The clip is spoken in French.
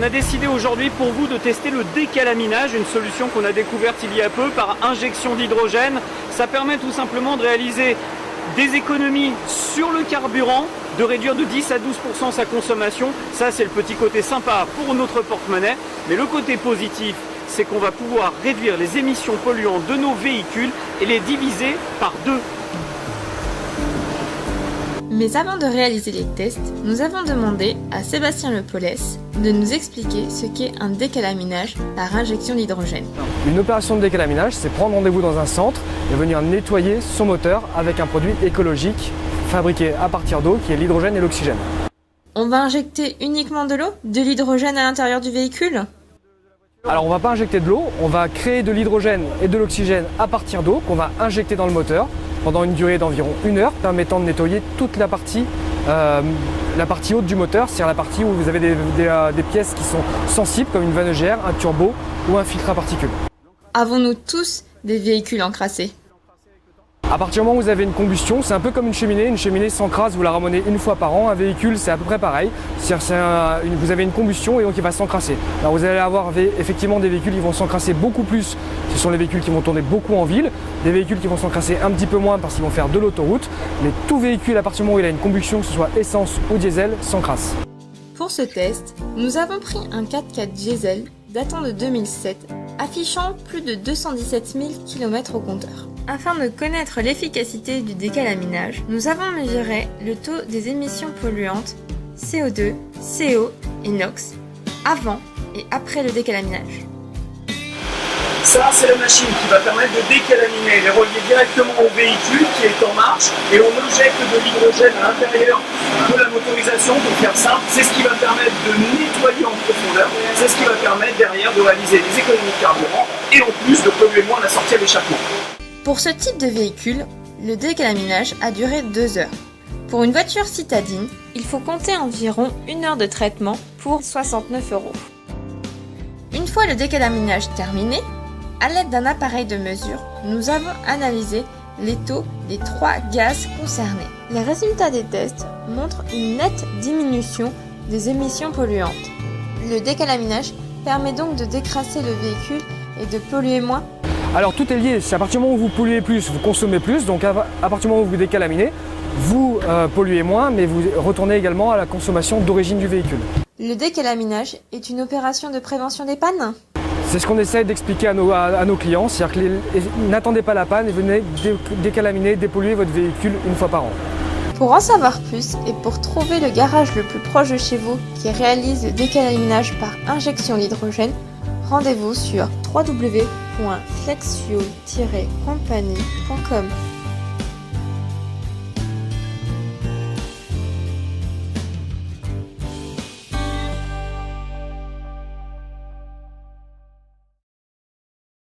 a décidé aujourd'hui pour vous de tester le décalaminage, une solution qu'on a découverte il y a peu par injection d'hydrogène. Ça permet tout simplement de réaliser des économies sur le carburant, de réduire de 10 à 12% sa consommation. Ça, c'est le petit côté sympa pour notre porte-monnaie. Mais le côté positif, c'est qu'on va pouvoir réduire les émissions polluantes de nos véhicules et les diviser par 2. Mais avant de réaliser les tests, nous avons demandé à Sébastien Le Pollès de nous expliquer ce qu'est un décalaminage par injection d'hydrogène. Une opération de décalaminage, c'est prendre rendez-vous dans un centre et venir nettoyer son moteur avec un produit écologique fabriqué à partir d'eau qui est l'hydrogène et l'oxygène. On va injecter uniquement de l'eau, de l'hydrogène à l'intérieur du véhicule? Alors on ne va pas injecter de l'eau, on va créer de l'hydrogène et de l'oxygène à partir d'eau qu'on va injecter dans le moteur pendant une durée d'environ 1 heure, permettant de nettoyer toute la partie haute du moteur, c'est-à-dire la partie où vous avez des pièces qui sont sensibles comme une vanne EGR, un turbo ou un filtre à particules. Avons-nous tous des véhicules encrassés? À partir du moment où vous avez une combustion, c'est un peu comme une cheminée s'encrasse, vous la ramenez une fois par an, un véhicule c'est à peu près pareil, c'est-à-dire vous avez une combustion et donc il va s'encrasser. Alors vous allez avoir effectivement des véhicules qui vont s'encrasser beaucoup plus, ce sont les véhicules qui vont tourner beaucoup en ville, des véhicules qui vont s'encrasser un petit peu moins parce qu'ils vont faire de l'autoroute, mais tout véhicule à partir du moment où il a une combustion, que ce soit essence ou diesel, s'encrasse. Pour ce test, nous avons pris un 4x4 diesel datant de 2007, affichant plus de 217 000 km au compteur. Afin de connaître l'efficacité du décalaminage, nous avons mesuré le taux des émissions polluantes CO2, CO et NOx avant et après le décalaminage. Ça, c'est la machine qui va permettre de décalaminer, les relier directement au véhicule qui est en marche et on injecte de l'hydrogène à l'intérieur de la motorisation pour faire simple. C'est ce qui va permettre de nettoyer en profondeur, c'est ce qui va permettre derrière de réaliser des économies de carburant et en plus de polluer moins la sortie à l'échappement. Pour ce type de véhicule, le décalaminage a duré 2 heures. Pour une voiture citadine, il faut compter environ 1 heure de traitement pour 69 €. Une fois le décalaminage terminé, à l'aide d'un appareil de mesure, nous avons analysé les taux des 3 gaz concernés. Les résultats des tests montrent une nette diminution des émissions polluantes. Le décalaminage permet donc de décrasser le véhicule et de polluer moins. Alors tout est lié, c'est à partir du moment où vous polluez plus, vous consommez plus, donc à partir du moment où vous décalaminez, vous polluez moins, mais vous retournez également à la consommation d'origine du véhicule. Le décalaminage est une opération de prévention des pannes? C'est ce qu'on essaie d'expliquer à nos clients, c'est-à-dire que n'attendez pas la panne et venez décalaminer, dépolluer votre véhicule une fois par an. Pour en savoir plus et pour trouver le garage le plus proche de chez vous qui réalise le décalaminage par injection d'hydrogène, rendez-vous sur www.flexfuel-company.com.